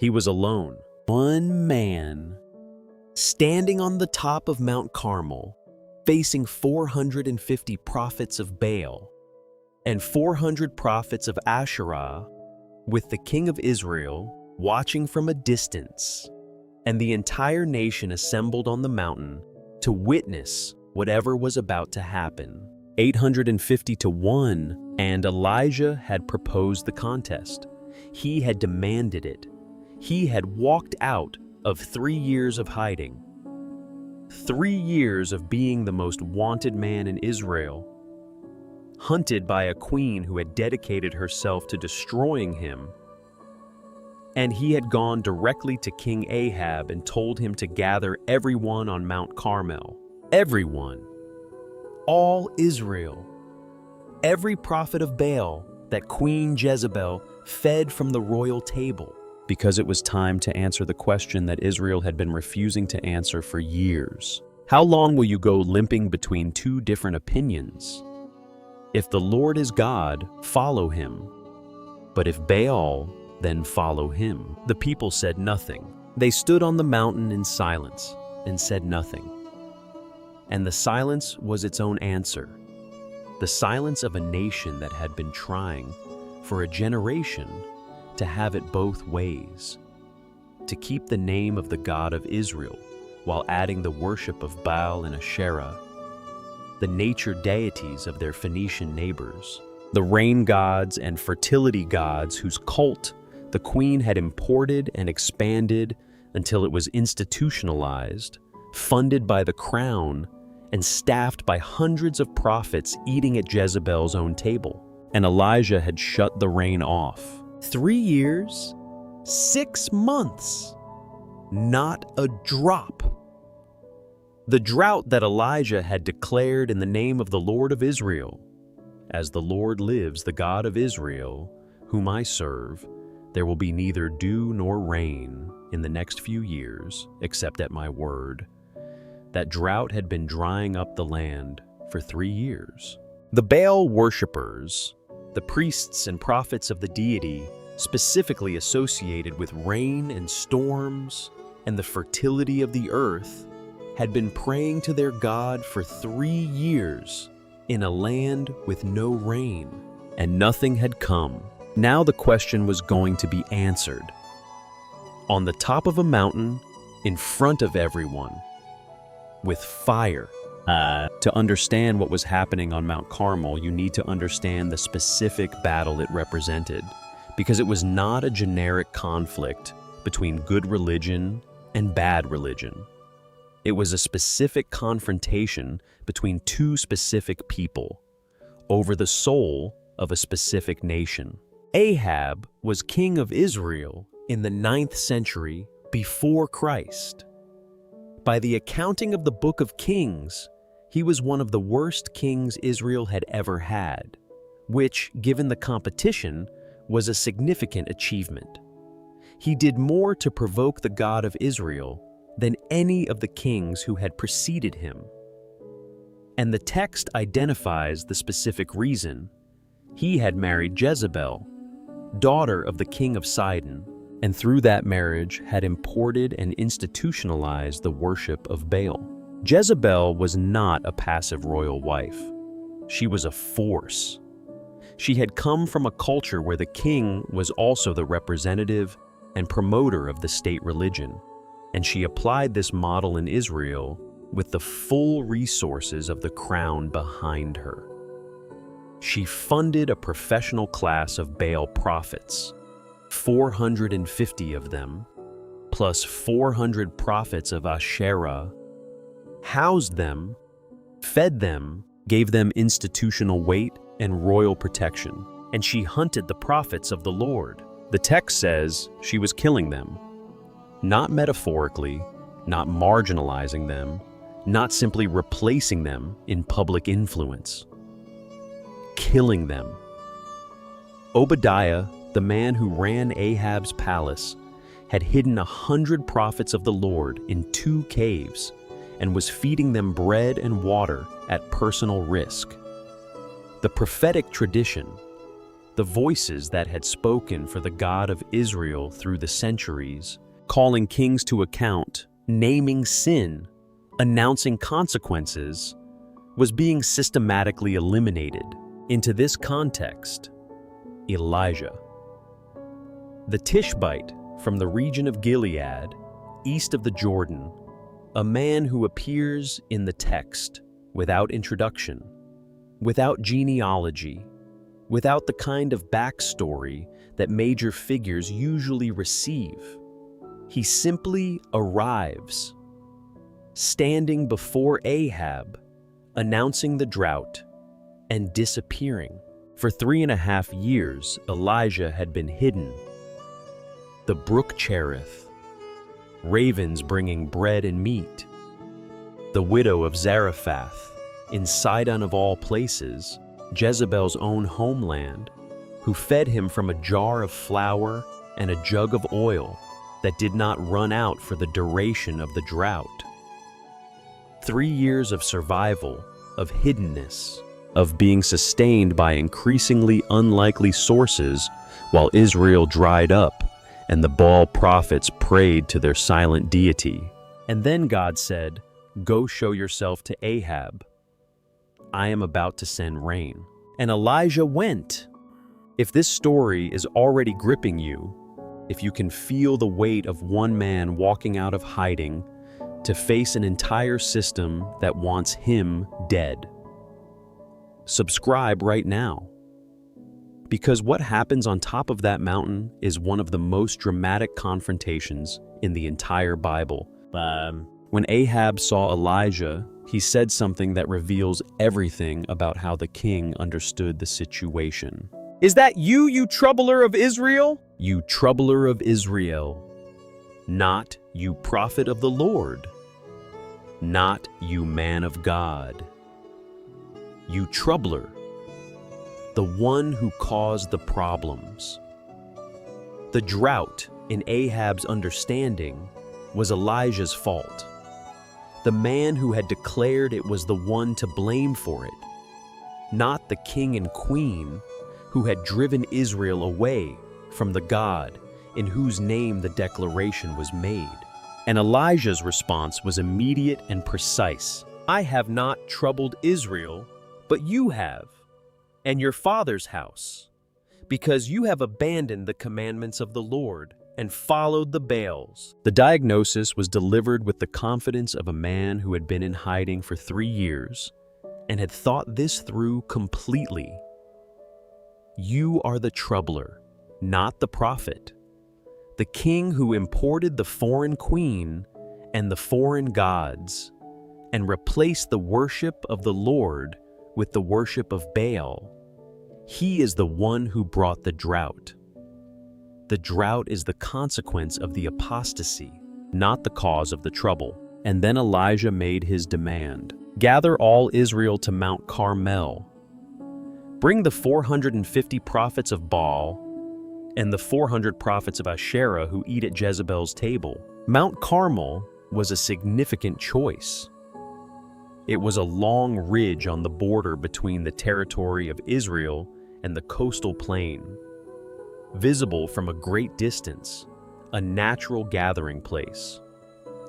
He was alone, one man, standing on the top of Mount Carmel, facing 450 prophets of Baal and 400 prophets of Asherah, with the king of Israel watching from a distance, and the entire nation assembled on the mountain to witness whatever was about to happen. 850 to 1, and Elijah had proposed the contest. He had demanded it. He had walked out of 3 years of hiding, 3 years of being the most wanted man in Israel, hunted by a queen who had dedicated herself to destroying him. And he had gone directly to King Ahab and told him to gather everyone on Mount Carmel. Everyone. All Israel. Every prophet of Baal that Queen Jezebel fed from the royal table. Because it was time to answer the question that Israel had been refusing to answer for years. How long will you go limping between two different opinions? If the Lord is God, follow him. But if Baal, then follow him. The people said nothing. They stood on the mountain in silence and said nothing. And the silence was its own answer. The silence of a nation that had been trying for a generation to have it both ways, to keep the name of the God of Israel while adding the worship of Baal and Asherah, the nature deities of their Phoenician neighbors, the rain gods and fertility gods whose cult the queen had imported and expanded until it was institutionalized, funded by the crown, and staffed by hundreds of prophets eating at Jezebel's own table. And Elijah had shut the rain off. 3 years, 6 months, not a drop. The drought that Elijah had declared in the name of the Lord of Israel. As the Lord lives, the God of Israel, whom I serve, there will be neither dew nor rain in the next few years, except at my word. That drought had been drying up the land for 3 years. The Baal worshippers, the priests and prophets of the deity, specifically associated with rain and storms and the fertility of the earth, had been praying to their God for 3 years in a land with no rain, and nothing had come. Now the question was going to be answered. On the top of a mountain, in front of everyone, with fire. To understand what was happening on Mount Carmel, you need to understand the specific battle it represented, because it was not a generic conflict between good religion and bad religion. It was a specific confrontation between two specific people over the soul of a specific nation. Ahab was king of Israel in the 9th century before Christ. By the accounting of the Book of Kings, he was one of the worst kings Israel had ever had, which, given the competition, was a significant achievement. He did more to provoke the God of Israel than any of the kings who had preceded him. And the text identifies the specific reason. He had married Jezebel, daughter of the king of Sidon, and through that marriage had imported and institutionalized the worship of Baal. Jezebel was not a passive royal wife. She was a force. She had come from a culture where the king was also the representative and promoter of the state religion, and she applied this model in Israel with the full resources of the crown behind her. She funded a professional class of Baal prophets, 450 of them, plus 400 prophets of Asherah, housed them, fed them, gave them institutional weight and royal protection, and she hunted the prophets of the Lord. The text says she was killing them, not metaphorically, not marginalizing them, not simply replacing them in public influence. Killing them. Obadiah, the man who ran Ahab's palace, had hidden 100 prophets of the Lord in 2 caves and was feeding them bread and water at personal risk. The prophetic tradition, the voices that had spoken for the God of Israel through the centuries, calling kings to account, naming sin, announcing consequences, was being systematically eliminated. Into this context, Elijah, the Tishbite from the region of Gilead, east of the Jordan, a man who appears in the text without introduction, without genealogy, without the kind of backstory that major figures usually receive. He simply arrives, standing before Ahab, announcing the drought, and disappearing. For 3.5 years, Elijah had been hidden. The brook Cherith, ravens bringing bread and meat. The widow of Zarephath, in Sidon of all places, Jezebel's own homeland, who fed him from a jar of flour and a jug of oil that did not run out for the duration of the drought. 3 years of survival, of hiddenness, of being sustained by increasingly unlikely sources while Israel dried up and the Baal prophets prayed to their silent deity. And then God said, "Go show yourself to Ahab. I am about to send rain." And Elijah went. If this story is already gripping you, if you can feel the weight of one man walking out of hiding to face an entire system that wants him dead, subscribe right now. Because what happens on top of that mountain is one of the most dramatic confrontations in the entire Bible. When Ahab saw Elijah, he said something that reveals everything about how the king understood the situation. "Is that you, you troubler of Israel?" "You troubler of Israel. Not you prophet of the Lord. Not you man of God. You troubler. The one who caused the problems." The drought, in Ahab's understanding, was Elijah's fault. The man who had declared it was the one to blame for it, not the king and queen who had driven Israel away from the God in whose name the declaration was made. And Elijah's response was immediate and precise. "I have not troubled Israel, but you have, and your father's house, because you have abandoned the commandments of the Lord and followed the Baals." The diagnosis was delivered with the confidence of a man who had been in hiding for 3 years and had thought this through completely. You are the troubler, not the prophet. The king who imported the foreign queen and the foreign gods and replaced the worship of the Lord with the worship of Baal. He is the one who brought the drought. The drought is the consequence of the apostasy, not the cause of the trouble. And then Elijah made his demand. "Gather all Israel to Mount Carmel. Bring the 450 prophets of Baal and the 400 prophets of Asherah who eat at Jezebel's table." Mount Carmel was a significant choice. It was a long ridge on the border between the territory of Israel and the coastal plain, visible from a great distance, a natural gathering place,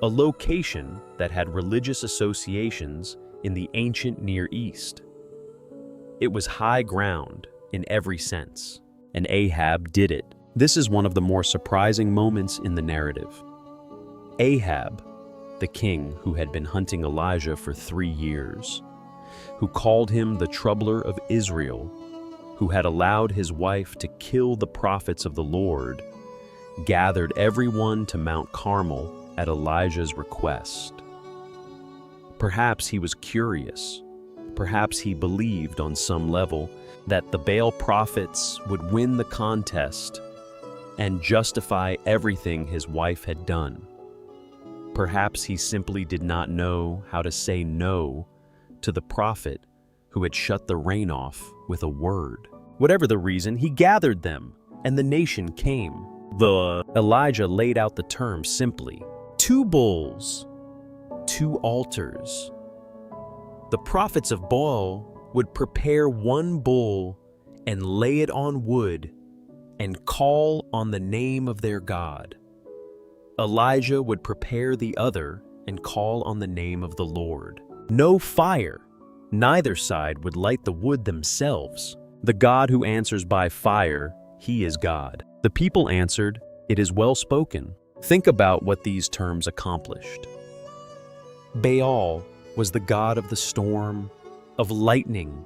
a location that had religious associations in the ancient Near East. It was high ground in every sense, and Ahab did it. This is one of the more surprising moments in the narrative. Ahab, the king who had been hunting Elijah for 3 years, who called him the troubler of Israel, who had allowed his wife to kill the prophets of the Lord, gathered everyone to Mount Carmel at Elijah's request. Perhaps he was curious. Perhaps he believed on some level that the Baal prophets would win the contest and justify everything his wife had done. Perhaps he simply did not know how to say no to the prophet who had shut the rain off with a word. Whatever the reason, he gathered them, and the nation came. Elijah laid out the term simply: 2 bulls, 2 altars. The prophets of Baal would prepare 1 bull and lay it on wood and call on the name of their God. Elijah would prepare the other and call on the name of the Lord. No fire. Neither side would light the wood themselves. The God who answers by fire, he is God. The people answered, "It is well spoken." Think about what these terms accomplished. Baal was the god of the storm, of lightning,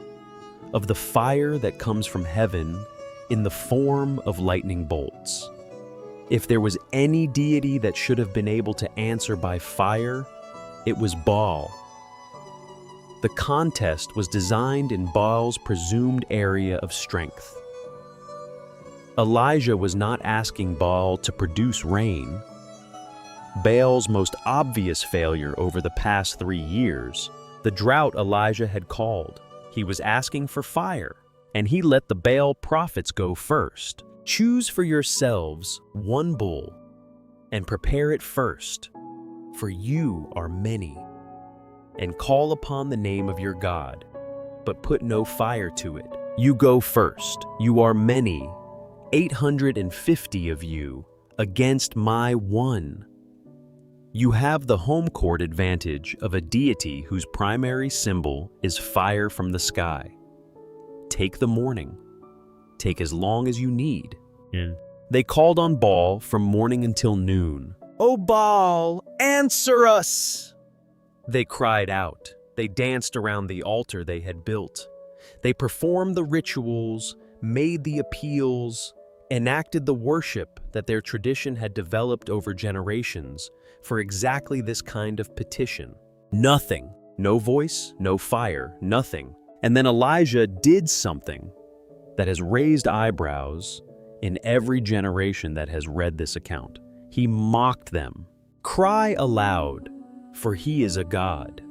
of the fire that comes from heaven in the form of lightning bolts. If there was any deity that should have been able to answer by fire, it was Baal. The contest was designed in Baal's presumed area of strength. Elijah was not asking Baal to produce rain. Baal's most obvious failure over the past 3 years, the drought Elijah had called. He was asking for fire, and he let the Baal prophets go first. Choose for yourselves one bull and prepare it first, for you are many, and call upon the name of your God, but put no fire to it. You go first. You are many, 850 of you, against my one. You have the home court advantage of a deity whose primary symbol is fire from the sky. Take the morning. Take as long as you need. They called on Baal from morning until noon. "O Baal, answer us!" They cried out. They danced around the altar they had built. They performed the rituals, made the appeals, enacted the worship that their tradition had developed over generations for exactly this kind of petition. Nothing. No voice, no fire, nothing. And then Elijah did something that has raised eyebrows in every generation that has read this account. He mocked them. Cry aloud, for he is a god.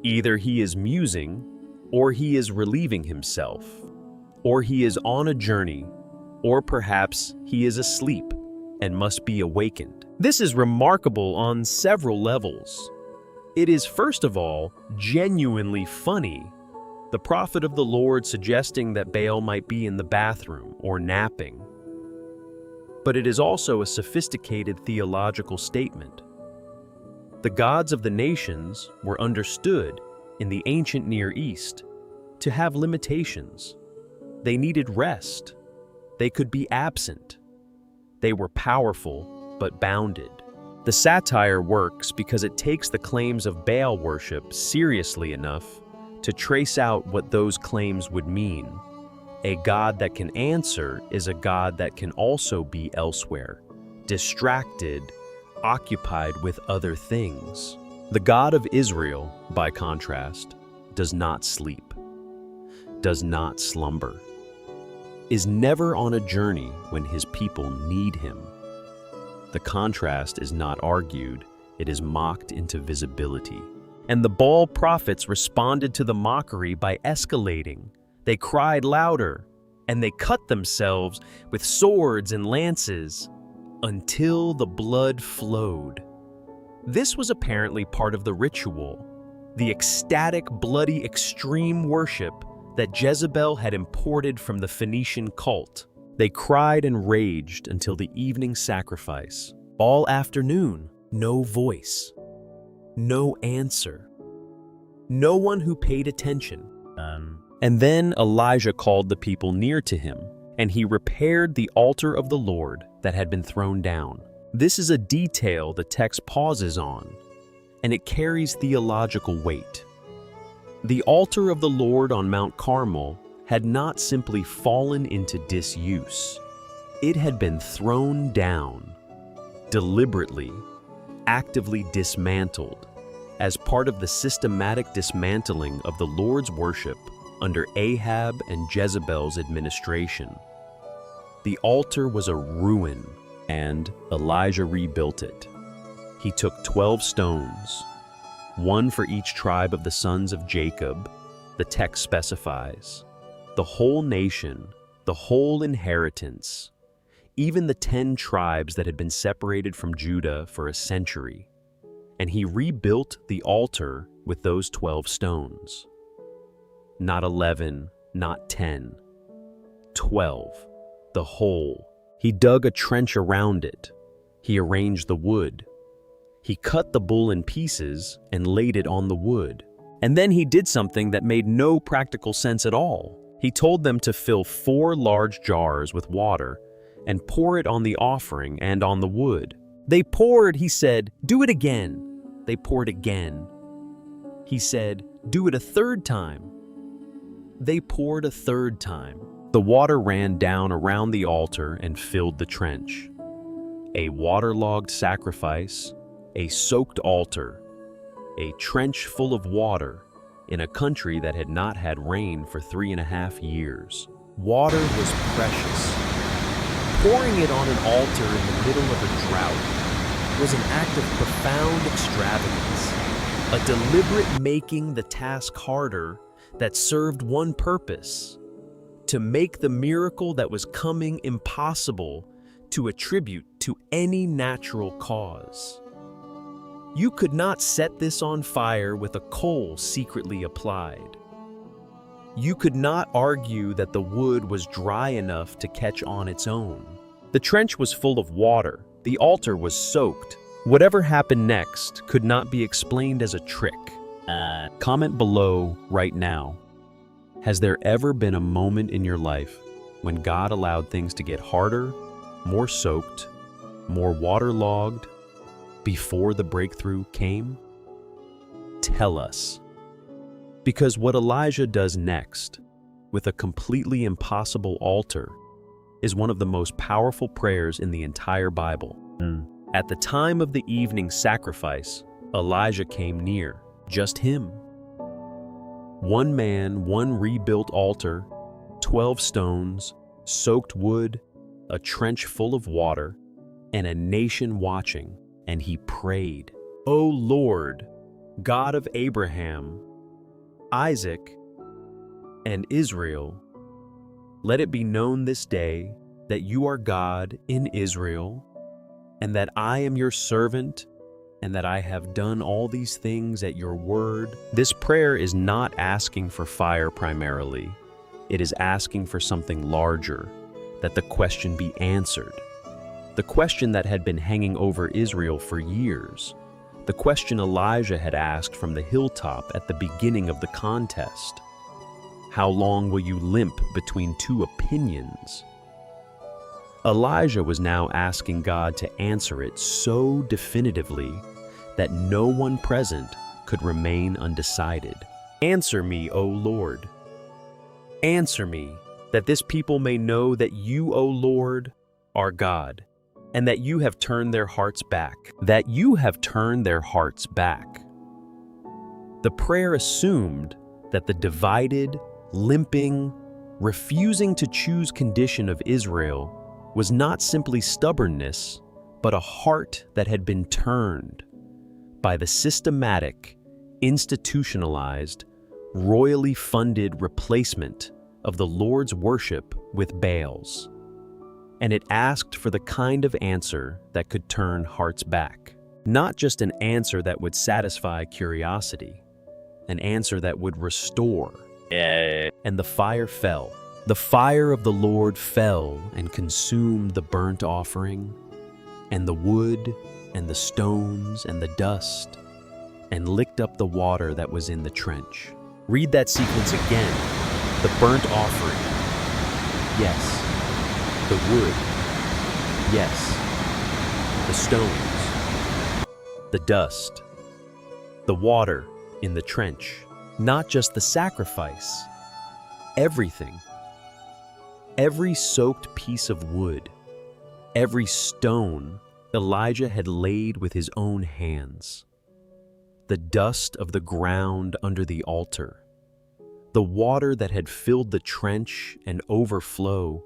Either he is musing, or he is relieving himself, or he is on a journey, or perhaps he is asleep and must be awakened. This is remarkable on several levels. It is, first of all, genuinely funny. The prophet of the Lord suggesting that Baal might be in the bathroom or napping. But it is also a sophisticated theological statement. The gods of the nations were understood in the ancient Near East to have limitations. They needed rest. They could be absent. They were powerful but bounded. The satire works because it takes the claims of Baal worship seriously enough to trace out what those claims would mean. A God that can answer is a God that can also be elsewhere, distracted, occupied with other things. The God of Israel, by contrast, does not sleep, does not slumber, is never on a journey when his people need him. The contrast is not argued, it is mocked into visibility. And the Baal prophets responded to the mockery by escalating. They cried louder, and they cut themselves with swords and lances until the blood flowed. This was apparently part of the ritual, the ecstatic, bloody, extreme worship that Jezebel had imported from the Phoenician cult. They cried and raged until the evening sacrifice. All afternoon, no voice. No answer. No one who paid attention. And then Elijah called the people near to him, and he repaired the altar of the Lord that had been thrown down. This is a detail the text pauses on, and it carries theological weight. The altar of the Lord on Mount Carmel had not simply fallen into disuse. It had been thrown down, deliberately, actively dismantled, as part of the systematic dismantling of the Lord's worship under Ahab and Jezebel's administration. The altar was a ruin, and Elijah rebuilt it. He took 12 stones, one for each tribe of the sons of Jacob, the text specifies, the whole nation, the whole inheritance, even the 10 tribes that had been separated from Judah for a century. And he rebuilt the altar with those 12 stones. Not 11, not 10, 12, the hole. He dug a trench around it. He arranged the wood. He cut the bull in pieces and laid it on the wood. And then he did something that made no practical sense at all. He told them to fill 4 large jars with water and pour it on the offering and on the wood. They poured, he said, "Do it again." They poured again. He said, "Do it a third time." They poured a third time. The water ran down around the altar and filled the trench. A waterlogged sacrifice, a soaked altar, a trench full of water in a country that had not had rain for 3.5 years. Water was precious. Pouring it on an altar in the middle of a drought was an act of profound extravagance, a deliberate making the task harder that served one purpose: to make the miracle that was coming impossible to attribute to any natural cause. You could not set this on fire with a coal secretly applied. You could not argue that the wood was dry enough to catch on its own. The trench was full of water. The altar was soaked. Whatever happened next could not be explained as a trick. Comment below right now. Has there ever been a moment in your life when God allowed things to get harder, more soaked, more waterlogged, before the breakthrough came? Tell us. Because what Elijah does next, with a completely impossible altar, is one of the most powerful prayers in the entire Bible. At the time of the evening sacrifice, Elijah came near, just him. One man, one rebuilt altar, 12 stones, soaked wood, a trench full of water, and a nation watching, and he prayed, "O Lord, God of Abraham, Isaac, and Israel, let it be known this day that you are God in Israel, and that I am your servant, and that I have done all these things at your word." This prayer is not asking for fire primarily. It is asking for something larger, that the question be answered. The question that had been hanging over Israel for years. The question Elijah had asked from the hilltop at the beginning of the contest. How long will you limp between two opinions? Elijah was now asking God to answer it so definitively that no one present could remain undecided. Answer me, O Lord. Answer me, that this people may know that you, O Lord, are God, and that you have turned their hearts back. That you have turned their hearts back. The prayer assumed that the divided, limping, refusing to choose condition of Israel was not simply stubbornness, but a heart that had been turned by the systematic, institutionalized, royally funded replacement of the Lord's worship with Baal's. And it asked for the kind of answer that could turn hearts back. Not just an answer that would satisfy curiosity, an answer that would restore. And the fire fell. The fire of the Lord fell and consumed the burnt offering, and the wood, and the stones, and the dust, and licked up the water that was in the trench. Read that sequence again. The burnt offering. Yes. The wood. Yes. The stones. The dust. The water in the trench. Not just the sacrifice. Everything. Every soaked piece of wood, every stone Elijah had laid with his own hands. The dust of the ground under the altar, the water that had filled the trench and overflow,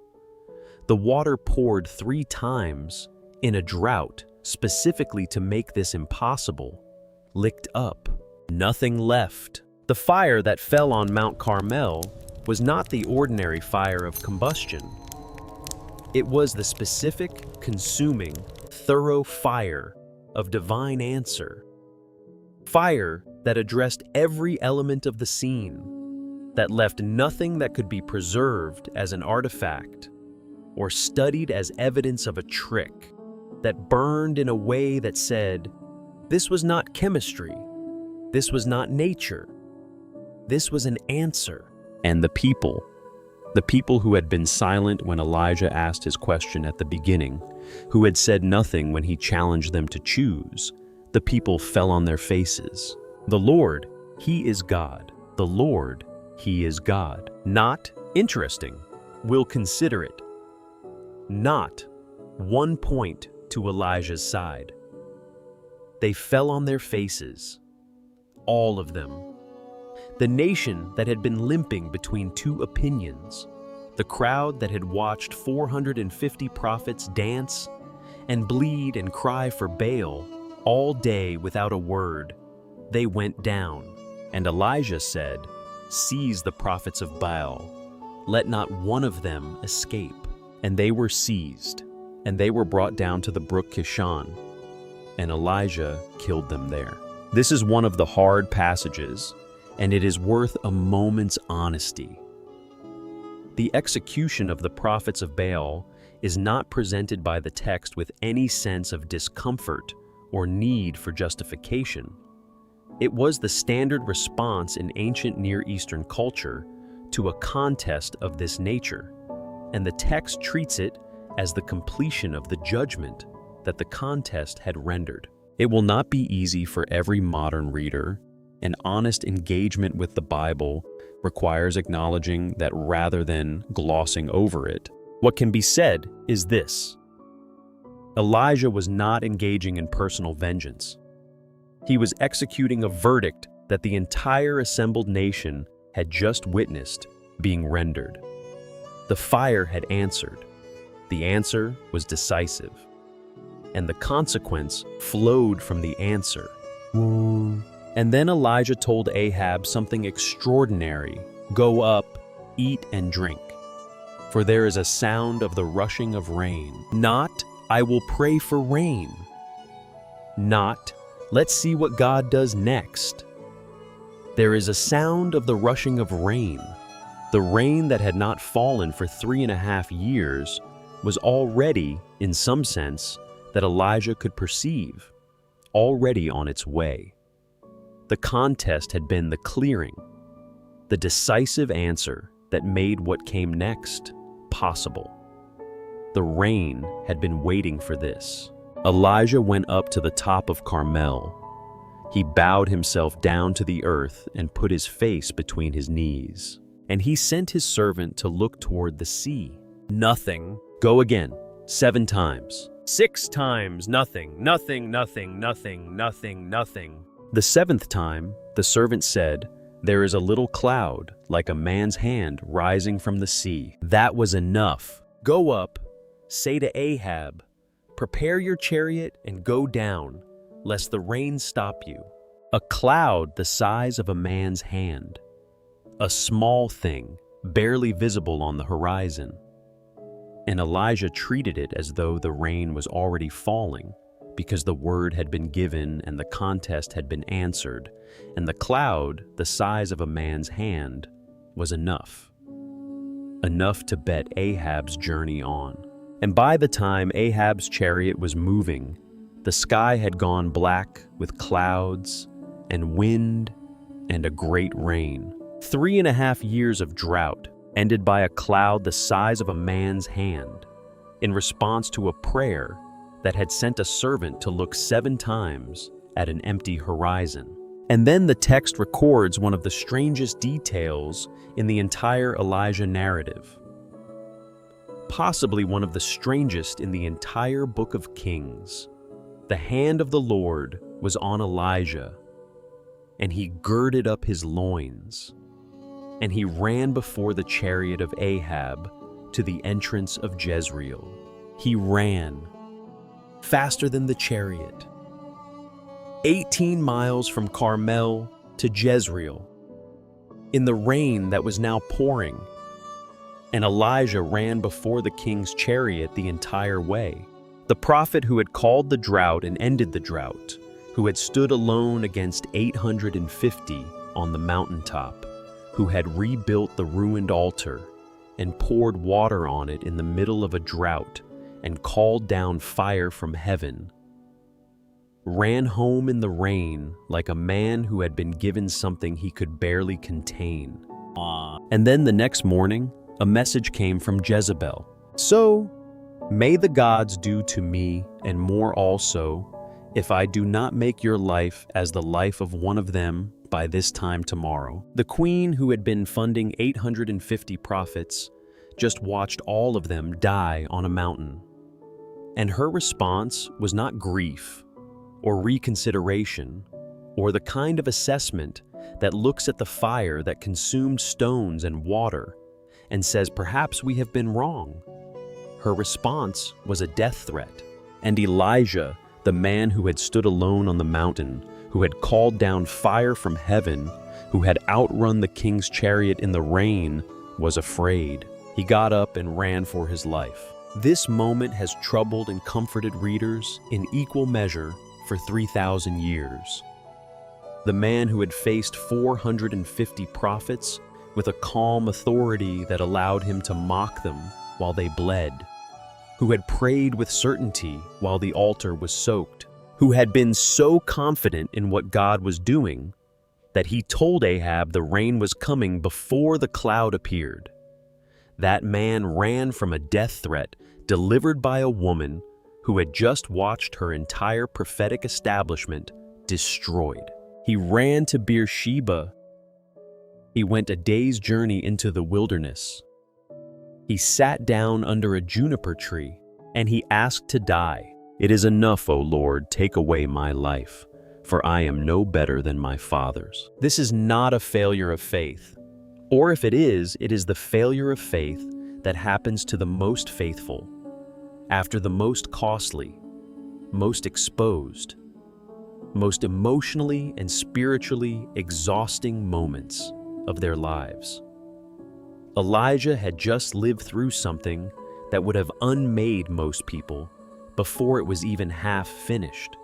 the water poured 3 times in a drought specifically to make this impossible, licked up, nothing left. The fire that fell on Mount Carmel was not the ordinary fire of combustion. It was the specific, consuming, thorough fire of divine answer. Fire that addressed every element of the scene. that left nothing that could be preserved as an artifact or studied as evidence of a trick, that burned in a way that said, this was not chemistry, this was not nature, this was an answer. And the people who had been silent when Elijah asked his question at the beginning, who had said nothing when he challenged them to choose, the people fell on their faces. The Lord, He is God. The Lord, He is God. Not interesting. We'll consider it. Not 1 point to Elijah's side. They fell on their faces, all of them. The nation that had been limping between two opinions, the crowd that had watched 450 prophets dance and bleed and cry for Baal all day without a word, they went down. And Elijah said, seize the prophets of Baal, let not one of them escape. And they were seized, and they were brought down to the brook Kishon, and Elijah killed them there. This is one of the hard passages, and it is worth a moment's honesty. The execution of the prophets of Baal is not presented by the text with any sense of discomfort or need for justification. It was the standard response in ancient Near Eastern culture to a contest of this nature, and the text treats it as the completion of the judgment that the contest had rendered. It will not be easy for every modern reader. An honest engagement with the Bible requires acknowledging that rather than glossing over it, what can be said is this: Elijah was not engaging in personal vengeance. He was executing a verdict that the entire assembled nation had just witnessed being rendered. The fire had answered. The answer was decisive. And the consequence flowed from the answer. And then Elijah told Ahab something extraordinary. Go up, eat and drink, for there is a sound of the rushing of rain. Not, I will pray for rain. Not, let's see what God does next. There is a sound of the rushing of rain. The rain that had not fallen for 3.5 years was already, in some sense, that Elijah could perceive, already on its way. The contest had been the clearing, the decisive answer that made what came next possible. The rain had been waiting for this. Elijah went up to the top of Carmel. He bowed himself down to the earth and put his face between his knees. And he sent his servant to look toward the sea. Nothing. Go again. 7 times. 6 times. Nothing, nothing, nothing, nothing, nothing, nothing. The 7th time, the servant said, there is a little cloud, like a man's hand, rising from the sea. That was enough. Go up, say to Ahab, prepare your chariot and go down, lest the rain stop you. A cloud the size of a man's hand. A small thing, barely visible on the horizon. And Elijah treated it as though the rain was already falling, because the word had been given and the contest had been answered, and the cloud, the size of a man's hand, was enough. Enough to bet Ahab's journey on. And by the time Ahab's chariot was moving, the sky had gone black with clouds and wind and a great rain. 3.5 years of drought ended by a cloud the size of a man's hand, in response to a prayer that had sent a servant to look 7 times at an empty horizon. And then the text records one of the strangest details in the entire Elijah narrative. Possibly one of the strangest in the entire book of Kings. The hand of the Lord was on Elijah, and he girded up his loins, and he ran before the chariot of Ahab to the entrance of Jezreel. He ran faster than the chariot, 18 miles from Carmel to Jezreel, in the rain that was now pouring, and Elijah ran before the king's chariot the entire way. The prophet who had called the drought and ended the drought, who had stood alone against 850 on the mountaintop, who had rebuilt the ruined altar and poured water on it in the middle of a drought and called down fire from heaven, ran home in the rain like a man who had been given something he could barely contain. And then the next morning, a message came from Jezebel. So, may the gods do to me and more also, if I do not make your life as the life of one of them by this time tomorrow. The queen, who had been funding 850 prophets, just watched all of them die on a mountain. And her response was not grief or reconsideration or the kind of assessment that looks at the fire that consumed stones and water and says, perhaps we have been wrong. Her response was a death threat. And Elijah, the man who had stood alone on the mountain, who had called down fire from heaven, who had outrun the king's chariot in the rain, was afraid. He got up and ran for his life. This moment has troubled and comforted readers in equal measure for 3,000 years. The man who had faced 450 prophets with a calm authority that allowed him to mock them while they bled, who had prayed with certainty while the altar was soaked, who had been so confident in what God was doing that he told Ahab the rain was coming before the cloud appeared. That man ran from a death threat delivered by a woman who had just watched her entire prophetic establishment destroyed. He ran to Beersheba. He went a day's journey into the wilderness. He sat down under a juniper tree, and he asked to die. It is enough, O Lord, take away my life, for I am no better than my fathers. This is not a failure of faith. Or if it is the failure of faith that happens to the most faithful, after the most costly, most exposed, most emotionally and spiritually exhausting moments of their lives. Elijah had just lived through something that would have unmade most people before it was even half finished.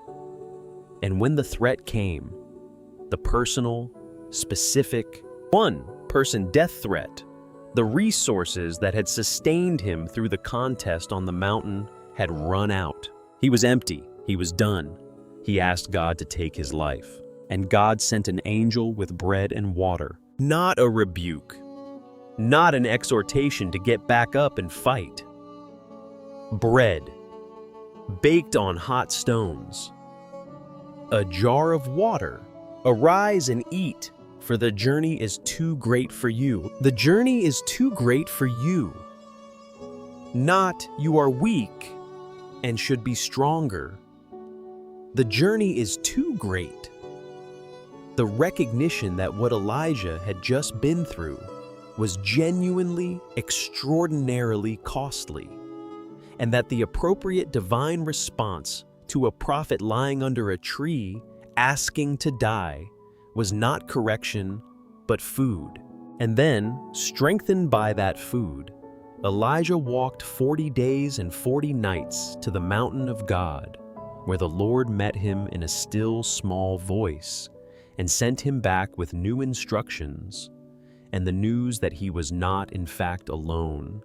And when the threat came, the personal, specific, one-person death threat, the resources that had sustained him through the contest on the mountain had run out. He was empty. He was done. He asked God to take his life. And God sent an angel with bread and water. Not a rebuke. Not an exhortation to get back up and fight. Bread, baked on hot stones. A jar of water. Arise and eat, for the journey is too great for you. The journey is too great for you. Not you are weak and should be stronger. The journey is too great. The recognition that what Elijah had just been through was genuinely, extraordinarily costly, and that the appropriate divine response to a prophet lying under a tree asking to die was not correction, but food. And then, strengthened by that food, Elijah walked 40 days and 40 nights to the mountain of God, where the Lord met him in a still small voice and sent him back with new instructions and the news that he was not in fact alone,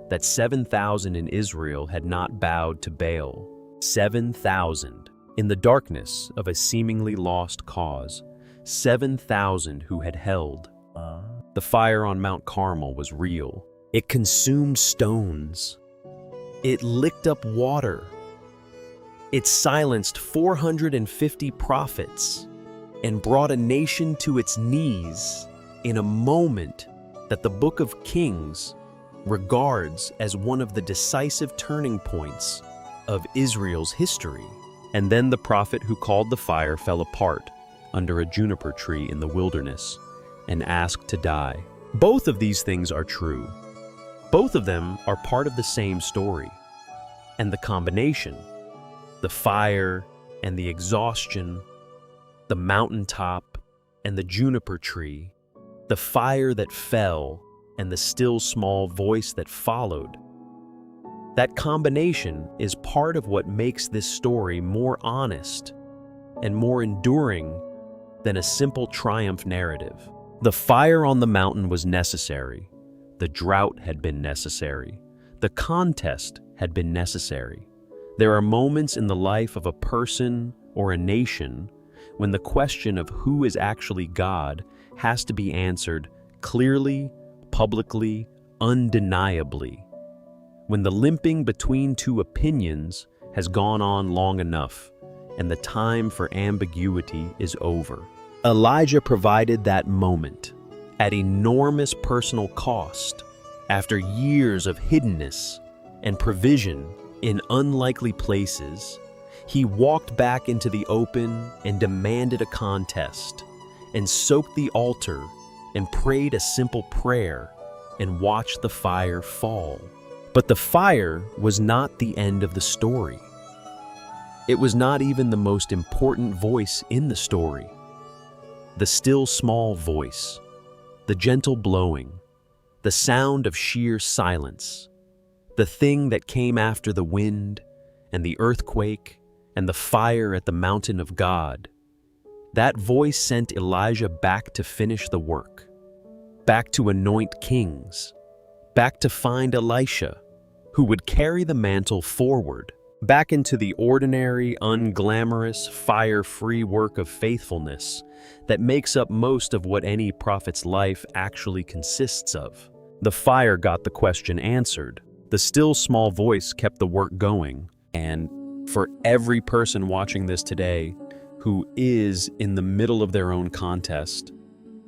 that 7,000 in Israel had not bowed to Baal. 7,000 in the darkness of a seemingly lost cause. 7,000 who had held. The fire on Mount Carmel was real. It consumed stones. It licked up water. It silenced 450 prophets and brought a nation to its knees in a moment that the Book of Kings regards as one of the decisive turning points of Israel's history. And then the prophet who called the fire fell apart under a juniper tree in the wilderness and asked to die. Both of these things are true. Both of them are part of the same story. And the combination, the fire and the exhaustion, the mountaintop and the juniper tree, the fire that fell and the still small voice that followed, that combination is part of what makes this story more honest and more enduring than a simple triumph narrative. The fire on the mountain was necessary. The drought had been necessary. The contest had been necessary. There are moments in the life of a person or a nation when the question of who is actually God has to be answered clearly, publicly, undeniably. When the limping between two opinions has gone on long enough and the time for ambiguity is over. Elijah provided that moment at enormous personal cost after years of hiddenness and provision in unlikely places. He walked back into the open and demanded a contest, and soaked the altar and prayed a simple prayer and watched the fire fall. But the fire was not the end of the story. It was not even the most important voice in the story. The still small voice, the gentle blowing, the sound of sheer silence, the thing that came after the wind and the earthquake and the fire at the mountain of God. That voice sent Elijah back to finish the work, back to anoint kings, back to find Elisha, who would carry the mantle forward, back into the ordinary, unglamorous, fire-free work of faithfulness that makes up most of what any prophet's life actually consists of. The fire got the question answered. The still small voice kept the work going. And for every person watching this today who is in the middle of their own contest,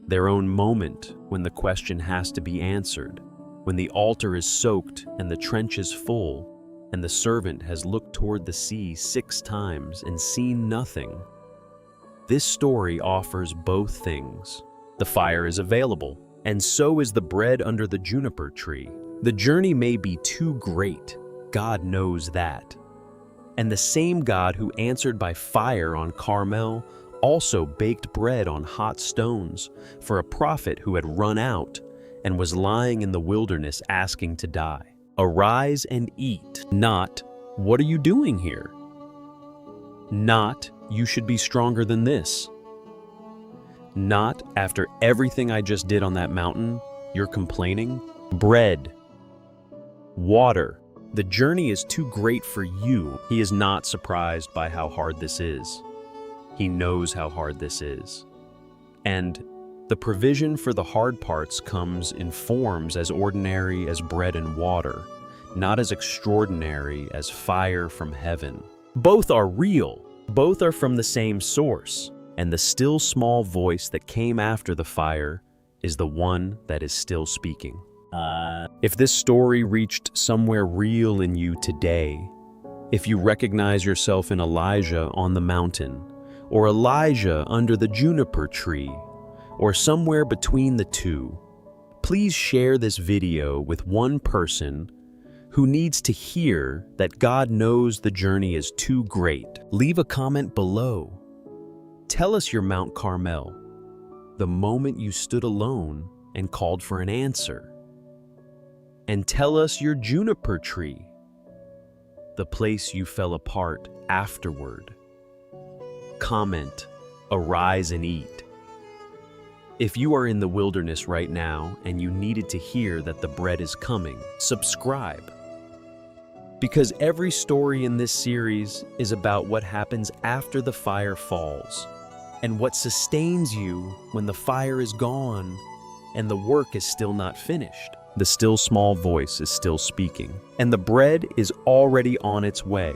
their own moment when the question has to be answered, when the altar is soaked and the trench is full, and the servant has looked toward the sea 6 times and seen nothing, this story offers both things. The fire is available, and so is the bread under the juniper tree. The journey may be too great. God knows that. And the same God who answered by fire on Carmel also baked bread on hot stones for a prophet who had run out and was lying in the wilderness asking to die. Arise and eat. Not, what are you doing here? Not, you should be stronger than this. Not, after everything I just did on that mountain, you're complaining. Bread. Water. The journey is too great for you. He is not surprised by how hard this is. He knows how hard this is. And the provision for the hard parts comes in forms as ordinary as bread and water, not as extraordinary as fire from heaven. Both are real. Both are from the same source. And the still small voice that came after the fire is the one that is still speaking. If this story reached somewhere real in you today, if you recognize yourself in Elijah on the mountain, or Elijah under the juniper tree, or somewhere between the two, please share this video with one person who needs to hear that God knows the journey is too great. Leave a comment below. Tell us your Mount Carmel, the moment you stood alone and called for an answer. And tell us your juniper tree, the place you fell apart afterward. Comment, arise and eat. If you are in the wilderness right now and you needed to hear that the bread is coming, subscribe. Because every story in this series is about what happens after the fire falls and what sustains you when the fire is gone and the work is still not finished. The still small voice is still speaking, and the bread is already on its way.